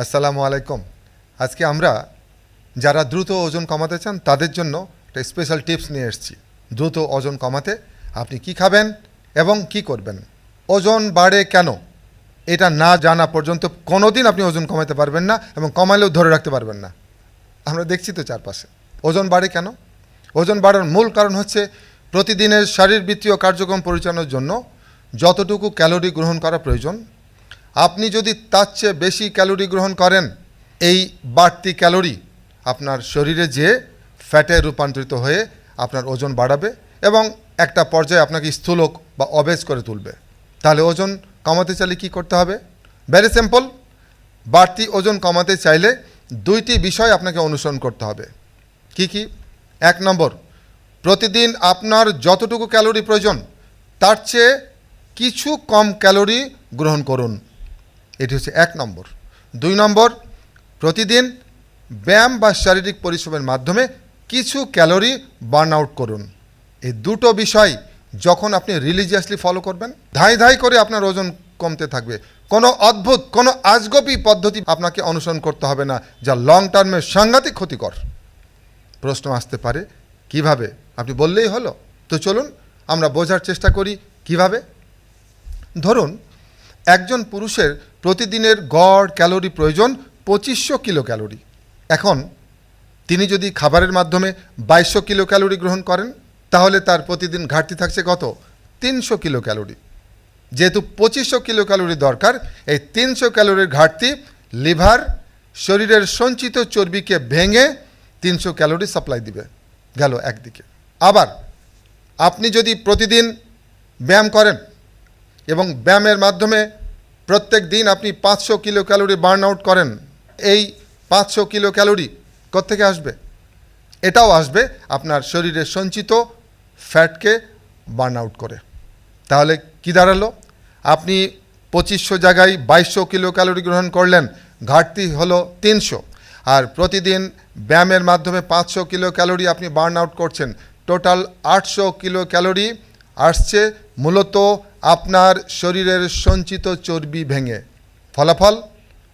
আসসালামু আলাইকুম। আজকে আমরা যারা দ্রুত ওজন কমাতে চান তাদের জন্য একটা স্পেশাল টিপস নিয়ে এসেছি। দ্রুত ওজন কমাতে আপনি কি খাবেন এবং কি করবেন। ওজন বাড়ে কেন এটা না জানা পর্যন্ত কোনোদিন আপনি ওজন কমাতে পারবেন না এবং কমালেও ধরে রাখতে পারবেন না। আমরা দেখছি তো চারপাশে। ওজন বাড়ে কেন? ওজন বাড়ার মূল কারণ হচ্ছে প্রতিদিনের শারীরবৃত্তীয় কার্যক্রম পরিচালনার জন্য যতটুকু ক্যালোরি গ্রহণ করা প্রয়োজন, আপনি যদি তার চেয়ে বেশি ক্যালোরি গ্রহণ করেন, এই বাড়তি ক্যালোরি আপনার শরীরে যেয়ে ফ্যাটে রূপান্তরিত হয়ে আপনার ওজন বাড়াবে এবং একটা পর্যায়ে আপনাকে স্থূলক বা অবেজ করে তুলবে। তাহলে ওজন কমাতে চাইলে কী করতে হবে? Very simple. বাড়তি ওজন কমাতে চাইলে দুইটি বিষয় আপনাকে অনুসরণ করতে হবে। কি কি? 1 নম্বর, প্রতিদিন আপনার যতটুকু ক্যালোরি প্রয়োজন তার চেয়ে কিছু কম ক্যালোরি গ্রহণ করুন। এটি হচ্ছে 1 নম্বর। 2 নম্বর, প্রতিদিন ব্যায়াম বা শারীরিক পরিশ্রমের মাধ্যমে কিছু ক্যালোরি বার্ন আউট করুন। এই দুটো বিষয় যখন আপনি রিলিজিয়াসলি ফলো করবেন, ধাই ধাই করে আপনার ওজন কমতে থাকবে। কোনো অদ্ভুত, কোনো আজগবি পদ্ধতি আপনাকে অনুসরণ করতে হবে না, যা লং টার্মে সাংঘাতিক ক্ষতিকর। প্রশ্ন আসতে পারে কিভাবে? আপনি বললেই হলো। তো চলুন আমরা বোঝার চেষ্টা করি কিভাবে। ধরুন একজন পুরুষের প্রতিদিনের গড় ক্যালোরি প্রয়োজন 2500 কিলো ক্যালোরি। এখন তিনি যদি খাবারের মাধ্যমে 2200 কিলো ক্যালোরি গ্রহণ করেন, তাহলে তার প্রতিদিন ঘাটতি থাকছে কত? 300 কিলো ক্যালোরি। যেহেতু 2500 কিলো ক্যালোরি দরকার, এই 300 ক্যালোরির ঘাটতি লিভার শরীরের সঞ্চিত চর্বিকে ভেঙে 300 ক্যালোরি সাপ্লাই দিবে। গেল একদিকে। আবার আপনি যদি প্রতিদিন ব্যায়াম করেন এবং ব্যায়ামের মাধ্যমে প্রত্যেক দিন আপনি 500 কিলো ক্যালোরি বার্ন আউট করেন, এই 500 কিলো ক্যালোরি কোত্থেকে আসবে? এটাও আসবে আপনার শরীরের সঞ্চিত ফ্যাটকে বার্ন আউট করে। তাহলে কি দাঁড়ালো? আপনি 2500 জায়গায় 2200 কিলো ক্যালোরি গ্রহণ করলেন, ঘাটতি হলো 300। আর প্রতিদিন ব্যায়ামের মাধ্যমে 500 কিলো ক্যালোরি আপনি বার্ন আউট করছেন। টোটাল 800 কিলো ক্যালোরি আসছে মূলত আপনার শরীরের সঞ্চিত চর্বি ভেঙে। ফলাফল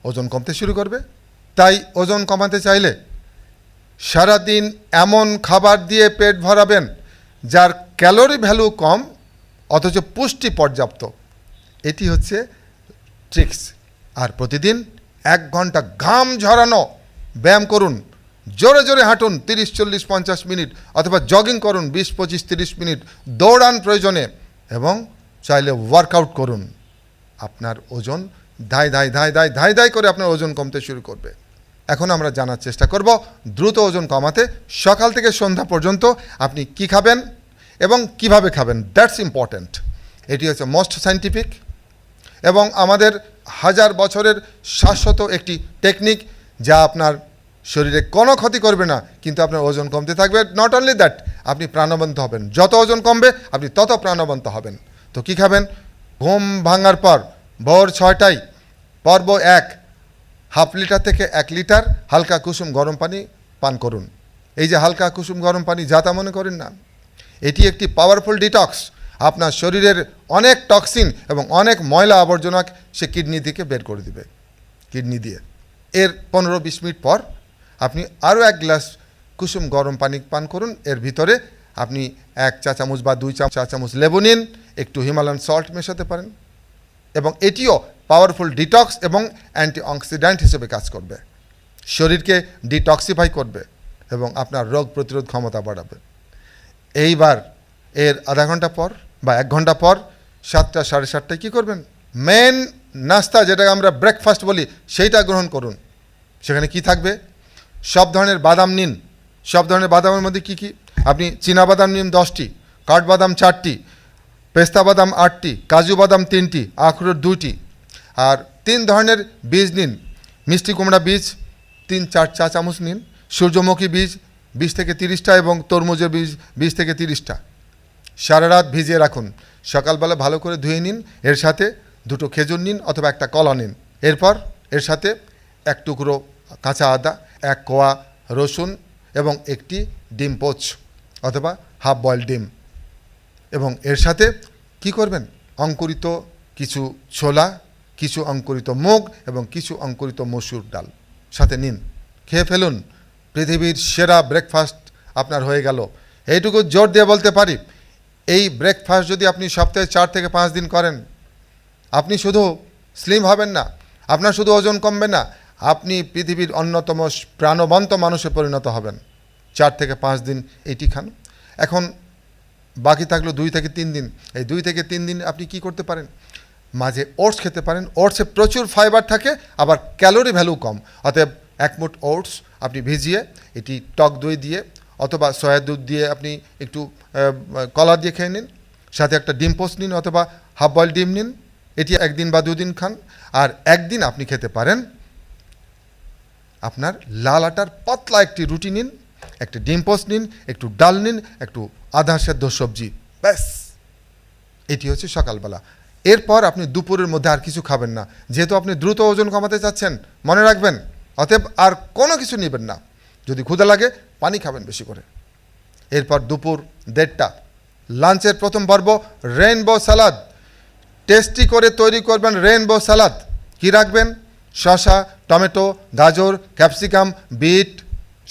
ওজন কমতে শুরু করবে। তাই ওজন কমাতে চাইলে সারাদিন এমন খাবার দিয়ে পেট ভরাবেন যার ক্যালোরি ভ্যালু কম অথচ পুষ্টি পর্যাপ্ত। এটি হচ্ছে ট্রিক্স। আর প্রতিদিন 1 ঘন্টা ঘাম ঝরানো ব্যায়াম করুন, জোরে জোরে হাঁটুন 30, 40, 50 মিনিট, অথবা জগিং করুন 20, 25, 30 মিনিট, দৌড়ান প্রয়োজনে, এবং চাইলে ওয়ার্কআউট করুন। আপনার ওজন ধাই ধাই ধাই ধাই ধাই ধাই করে আপনার ওজন কমতে শুরু করবে। এখন আমরা জানার চেষ্টা করব দ্রুত ওজন কমাতে সকাল থেকে সন্ধ্যা পর্যন্ত আপনি কি খাবেন এবং কিভাবে খাবেন। That's important. এটি হচ্ছে মোস্ট সায়েন্টিফিক এবং আমাদের 1000 বছরের শাশ্বত একটি টেকনিক, যা আপনার শরীরে কোনো ক্ষতি করবে না, কিন্তু আপনার ওজন কমতে থাকবে। নট অনলি দ্যাট, আপনি প্রাণবন্ত হবেন। যত ওজন কমবে আপনি তত প্রাণবন্ত হবেন। তো কী খাবেন? ঘুম ভাঙার পর ভোর 6টায় পর্ব 1 হাফ লিটার থেকে 1 লিটার হালকা কুসুম গরম পানি পান করুন। এই যে হালকা কুসুম গরম পানি, যা তা মনে করেন না, এটি একটি পাওয়ারফুল ডিটক্স। আপনার শরীরের অনেক টক্সিন এবং অনেক ময়লা আবর্জনা সে কিডনি থেকে বের করে দিবে। কিডনি দিয়ে এর 15-20 মিনিট পর আপনি আরও 1 গ্লাস কুসুম গরম পানি পান করুন। এর ভিতরে আপনি 1 চা চামচ বা 2 চা চামচ লেবু নিন, একটু হিমালয়ান সল্ট মেশাতে পারেন, এবং এটিও পাওয়ারফুল ডিটক্স এবং অ্যান্টিঅক্সিডেন্ট হিসেবে কাজ করবে। শরীরকে ডিটক্সিফাই করবে এবং আপনার রোগ প্রতিরোধ ক্ষমতা বাড়াবে। এইবার এর আধা ঘন্টা পর বা 1 ঘন্টা পর 7টা, 7:30টায় কী করবেন? মেন নাস্তা, যেটাকে আমরা ব্রেকফাস্ট বলি, সেইটা গ্রহণ করুন। সেখানে কি থাকবে? সব ধরনের বাদাম নিন। সব ধরনের বাদামের মধ্যে কি কি? আপনি চীনাবাদাম নিন 10টি, কাঠবাদাম 4টি, পেস্তা বাদাম 8টি, কাজু বাদাম 3টি, আখরোট 2টি, আর 3 ধরনের বীজ নিন। মিষ্টি কুমড়া বীজ 3-4 চা চামচ নিন, সূর্যমুখী বীজ 20 থেকে 30টা এবং তরমুজের বীজ 20 থেকে 30টা। সারা রাত ভিজিয়ে রাখুন। সকালবেলা ভালো করে ধুয়ে নিন। এর সাথে 2টো খেজুর নিন অথবা 1টা কলা নিন। এরপর এর সাথে 1 টুকরো কাঁচা আদা, 1 কোয়া রসুন এবং 1টি ডিম পোচ অথবা হাফ বয়েল ডিম। এবং এর সাথে কি করবেন? অঙ্কুরিত কিছু ছোলা কিছু অঙ্কুরিত মুগ এবং কিছু অঙ্কুরিত মসুর ডাল সাথে নিন, খেয়ে ফেলুন। পৃথিবীর সেরা ব্রেকফাস্ট আপনার হয়ে গেল। এইটুকু জোর দিয়ে বলতে পারি, এই ব্রেকফাস্ট যদি আপনি সপ্তাহে 4 থেকে 5 দিন করেন, আপনি শুধু স্লিম হবেন না, আপনার শুধু ওজন কমবে না, আপনি পৃথিবীর অন্যতম প্রাণবন্ত মানুষে পরিণত হবেন। 4 থেকে 5 দিন এটি খান। এখন বাকি থাকলো 2 থেকে 3 দিন। এই 2 থেকে 3 দিন আপনি কি করতে পারেন? মাঝে ওটস খেতে পারেন। ওটসে প্রচুর ফাইবার থাকে, আবার ক্যালোরি ভ্যালু কম। অতএব 1 মুঠ ওটস আপনি ভিজিয়ে এটি টক দই দিয়ে অথবা সয়া দুধ দিয়ে আপনি একটু কলা দিয়ে খেয়ে নিন, সাথে একটা ডিম পোস্ট নিন অথবা হাফ বয়েল ডিম নিন। এটি 1 দিন বা 2 দিন খান। আর 1 দিন আপনি খেতে পারেন আপনার লাল আটার পাতলা একটি রুটি নিন, একটি ডিম পোস্ট নিন, একটু ডাল নিন, একটু আধা সেদ্ধ সবজি, ব্যাস। এটি হচ্ছে সকালবেলা। এরপর আপনি দুপুরের মধ্যে আর কিছু খাবেন না, যেহেতু আপনি দ্রুত ওজন কমাতে চাচ্ছেন, মনে রাখবেন। অতএব আর কোনো কিছু নেবেন না। যদি ক্ষুধা লাগে পানি খাবেন বেশি করে। এরপর দুপুর 1:30টা লাঞ্চের প্রথম পর্ব রেইনবো সালাদ। টেস্টি করে তৈরি করবেন রেইনবো সালাদ। কি রাখবেন? শসা, টমেটো, গাজর, ক্যাপসিকাম, বিট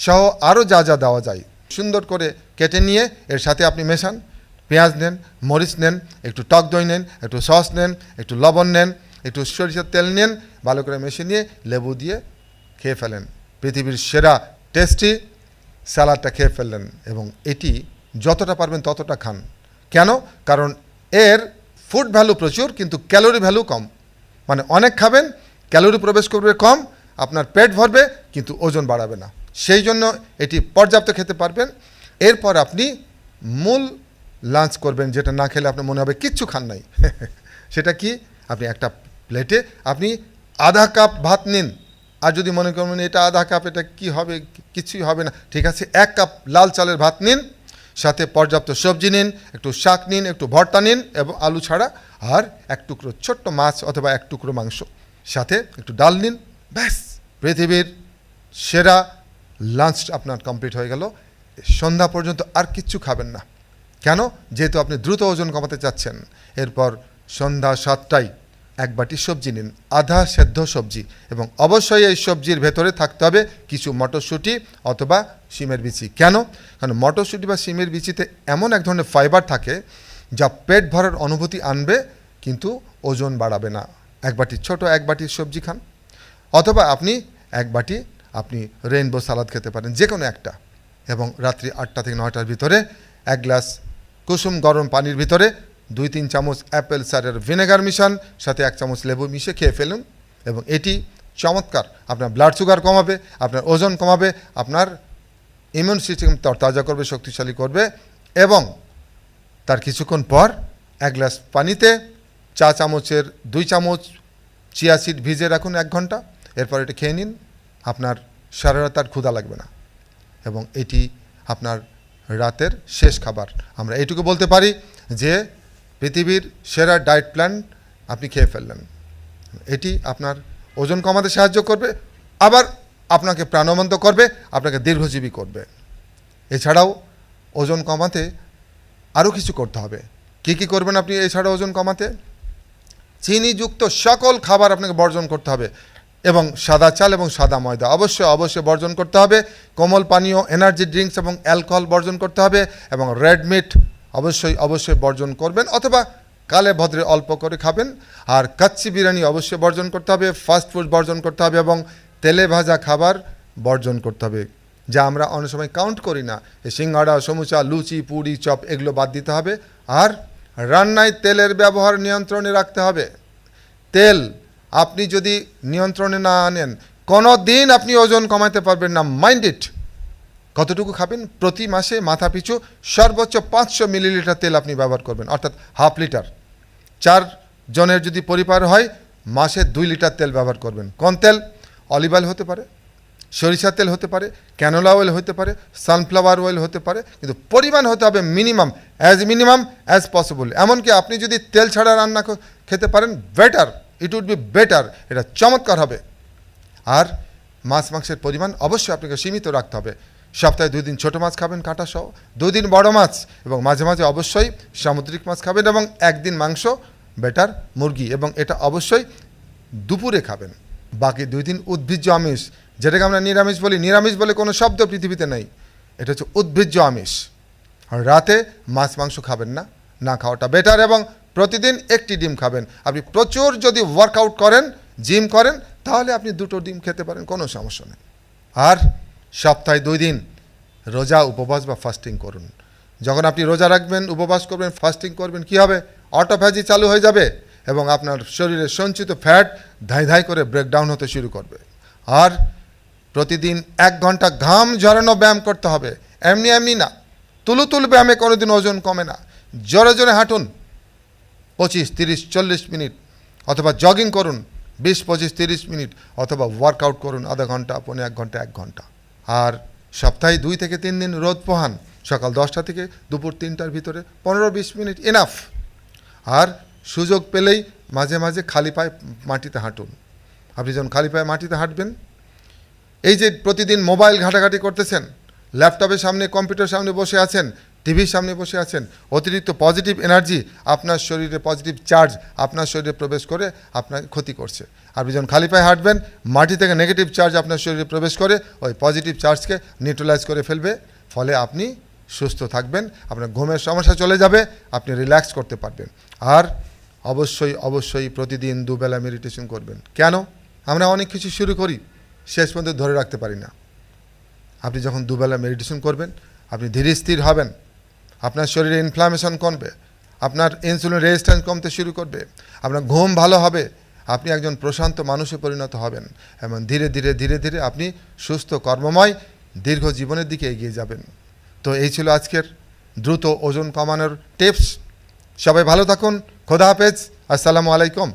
সহ আরও যা যা দেওয়া যায় সুন্দর করে কেটে নিয়ে এর সাথে আপনি মেশান। পেঁয়াজ নেন, মরিচ নেন, একটু টক দই নেন, একটু সস নেন, একটু লবণ নেন, একটু সরিষার তেল নেন, ভালো করে মিশিয়ে নিয়ে লেবু দিয়ে খেয়ে ফেলেন। পৃথিবীর সেরা টেস্টি স্যালাডটা খেয়ে ফেললেন। এবং এটি যতটা পারবেন ততটা খান। কেন? কারণ এর ফুড ভ্যালু প্রচুর, কিন্তু ক্যালোরি ভ্যালু কম। মানে অনেক খাবেন, ক্যালোরি প্রবেশ করবে কম, আপনার পেট ভরবে কিন্তু ওজন বাড়াবে না। সেই জন্য এটি পর্যাপ্ত খেতে পারবেন। এরপর আপনি মূল লাঞ্চ করবেন, যেটা না খেলে আপনার মনে হবে কিচ্ছু খান নাই। সেটা কি? আপনি একটা প্লেটে আপনি আধা কাপ ভাত নিন। আর যদি মনে করবেন এটা আধা কাপ, এটা কি হবে, কিছুই হবে না, ঠিক আছে, 1 কাপ লাল চালের ভাত নিন, সাথে পর্যাপ্ত সবজি নিন, একটু শাক নিন, একটু ভর্তা নিন এবং আলু ছাড়া, আর 1 টুকরো ছোট্ট মাছ অথবা 1 টুকরো মাংস, সাথে একটু ডাল নিন, ব্যাস। পৃথিবীর সেরা লাঞ্চ আপনার কমপ্লিট হয়ে গেল। সন্ধ্যা পর্যন্ত আর কিচ্ছু খাবেন না। কেন? যেহেতু আপনি দ্রুত ওজন কমাতে চাচ্ছেন। এরপর সন্ধ্যা 7টায় 1 বাটি সবজি নিন, আধা সেদ্ধ সবজি, এবং অবশ্যই এই সবজির ভেতরে থাকতে হবে কিছু মটরশুঁটি অথবা শিমের বিচি। কেন? কারণ মটরশুঁটি বা শিমের বিচিতে এমন এক ধরনের ফাইবার থাকে যা পেট ভরার অনুভূতি আনবে কিন্তু ওজন বাড়াবে না। 1 বাটি ছোট 1 বাটি সবজি খান, অথবা আপনি 1 বাটি আপনি রেইনবো সালাদ খেতে পারেন, যে কোনো একটা। এবং রাত্রি 8টা থেকে 9টার ভিতরে 1 গ্লাস কুসুম গরম পানির ভিতরে 2-3 চামচ অ্যাপেল সাইডার ভিনেগার মিশান, সাথে 1 চামচ লেবু মিশিয়ে খেয়ে ফেলুন। এবং এটি চমৎকার আপনার ব্লাড সুগার কমাবে, আপনার ওজন কমাবে, আপনার ইমিউন সিস্টেম তরতাজা করবে, শক্তিশালী করবে। এবং তার কিছুক্ষণ পর 1 গ্লাস পানিতে 4 চামচের 2 চামচ চিয়া সিড ভিজে রাখুন 1 ঘন্টা। এরপর এটা খেয়ে নিন। আপনার সারা রাত আর ক্ষুধা লাগবে না, এবং এটি আপনার রাতের শেষ খাবার। আমরা এইটুকু বলতে পারি যে পৃথিবীর সেরা ডায়েট প্ল্যান আপনি খেয়ে ফেললেন। এটি আপনার ওজন কমাতে সাহায্য করবে, আবার আপনাকে প্রাণবন্ত করবে, আপনাকে দীর্ঘজীবী করবে। এছাড়াও ওজন কমাতে আরও কিছু করতে হবে। কি কি করবেন আপনি এছাড়া ওজন কমাতে? চিনিযুক্ত সকল খাবার আপনাকে বর্জন করতে হবে, এবং সাদা চাল এবং সাদা ময়দা অবশ্যই বর্জন করতে হবে। কোমল পানীয়, এনার্জি ড্রিঙ্কস এবং অ্যালকোহল বর্জন করতে হবে, এবং রেড মিট অবশ্যই বর্জন করবেন, অথবা কালে ভদ্রে অল্প করে খাবেন। আর কাচ্চি বিরিয়ানি অবশ্যই বর্জন করতে হবে, ফাস্ট ফুড বর্জন করতে হবে, এবং তেলে ভাজা খাবার বর্জন করতে হবে, যা আমরা অনেক সময় কাউন্ট করি না। এই সিঙ্গাড়া, সমুচা, লুচি, পুরি, চপ এগুলো বাদ দিতে হবে। আর রান্নায় তেলের ব্যবহার নিয়ন্ত্রণে রাখতে হবে। তেল আপনি যদি নিয়ন্ত্রণে না আনেন, কোনো দিন আপনি ওজন কমাতে পারবেন না। Mind it. কতটুকু খাবেন? প্রতি মাসে মাথা পিছু সর্বোচ্চ 500 মিলিলিটার তেল আপনি ব্যবহার করবেন, অর্থাৎ হাফ লিটার। 4 জনের যদি পরিবার হয়, মাসে 2 লিটার তেল ব্যবহার করবেন। কোন তেল? অলিভ অয়েল হতে পারে, সরিষার তেল হতে পারে, ক্যানোলা অয়েল হতে পারে, সানফ্লাওয়ার অয়েল হতে পারে, কিন্তু পরিমাণ হতে হবে মিনিমাম অ্যাজ পসিবল। এমনকি আপনি যদি তেল ছাড়া রান্না খেতে পারেন, better, it would be better, এটা চমৎকার হবে। আর মাছ মাংসের পরিমাণ অবশ্যই আপনাকে সীমিত রাখতে হবে। সপ্তাহে 2 দিন ছোটো মাছ খাবেন কাঁটা সহ, 2 দিন বড় মাছ, এবং মাঝে মাঝে অবশ্যই সামুদ্রিক মাছ খাবেন, এবং 1 দিন মাংস, বেটার মুরগি, এবং এটা অবশ্যই দুপুরে খাবেন। বাকি 2 দিন উদ্ভিজ্জ আমিষ, যেটাকে আমরা নিরামিষ বলি। নিরামিষ বলে কোনো শব্দ পৃথিবীতে নেই, এটা হচ্ছে উদ্ভিজ্জ আমিষ। আর রাতে মাছ মাংস খাবেন না, না খাওয়াটা বেটার। এবং প্রতিদিন একটি ডিম খাবেন। আপনি প্রচুর যদি ওয়ার্কআউট করেন, জিম করেন, তাহলে আপনি 2টো ডিম খেতে পারেন, কোনো সমস্যা নেই। আর সপ্তাহে 2 দিন রোজা, উপবাস বা ফাস্টিং করুন। যখন আপনি রোজা রাখবেন, উপবাস করবেন, ফাস্টিং করবেন, কি হবে? অটোফ্যাজি চালু হয়ে যাবে এবং আপনার শরীরে সঞ্চিত ফ্যাট ধাই ধাই করে ব্রেকডাউন হতে শুরু করবে। আর প্রতিদিন 1 ঘন্টা ঘাম ঝরানো ব্যায়াম করতে হবে, এমনি এমনি না। তুলুতুল ব্যায়ামে কোনোদিন ওজন কমে না। জোরে জোরে হাঁটুন 25, 30, 40 মিনিট, অথবা জগিং করুন 20, 25, 30 মিনিট, অথবা ওয়ার্কআউট করুন আধা ঘন্টা, 1 ঘন্টা, 1 ঘন্টা। আর সপ্তাহে 2 থেকে 3 দিন রোদ পোহান, সকাল 10টা থেকে দুপুর 3টার ভিতরে 15-20 মিনিট এনাফ। আর সুযোগ পেলেই মাঝে মাঝে খালি পায়ে মাটিতে হাঁটুন। আপনি যখন খালি পায়ে মাটিতে হাঁটবেন, এই যে প্রতিদিন মোবাইল ঘাঁটাঘাঁটি করতেছেন, ল্যাপটপের সামনে, কম্পিউটার সামনে বসে আছেন, টিভির সামনে বসে আছেন, অতিরিক্ত পজিটিভ এনার্জি আপনার শরীরে, পজিটিভ চার্জ আপনার শরীরে প্রবেশ করে আপনার ক্ষতি করছে। আপনি যখন খালি পায়ে হাঁটবেন, মাটি থেকে নেগেটিভ চার্জ আপনার শরীরে প্রবেশ করে ওই পজিটিভ চার্জকে নিউট্রালাইজ করে ফেলবে। ফলে আপনি সুস্থ থাকবেন, আপনার ঘুমের সমস্যা চলে যাবে, আপনি রিল্যাক্স করতে পারবেন। আর অবশ্যই অবশ্যই প্রতিদিন 2 বেলা মেডিটেশন করবেন। কেন? আমরা অনেক কিছু শুরু করি, শেষ পর্যন্ত ধরে রাখতে পারি না। আপনি যখন 2 বেলা মেডিটেশন করবেন, আপনি ধীরে স্থির হবেন, আপনার শরীরে ইনফ্লামেশন কমবে, আপনার ইনসুলিন রেজিস্ট্যান্স কমতে শুরু করবে, আপনার ঘুম ভালো হবে, আপনি একজন প্রশান্ত মানুষে পরিণত হবেন এবং ধীরে ধীরে ধীরে ধীরে আপনি সুস্থ, কর্মময়, দীর্ঘ জীবনের দিকে এগিয়ে যাবেন। তো এই ছিল আজকের দ্রুত ওজন কমানোর টিপস। সবাই ভালো থাকুন। খোদা হাফেজ। আসসালামু আলাইকুম।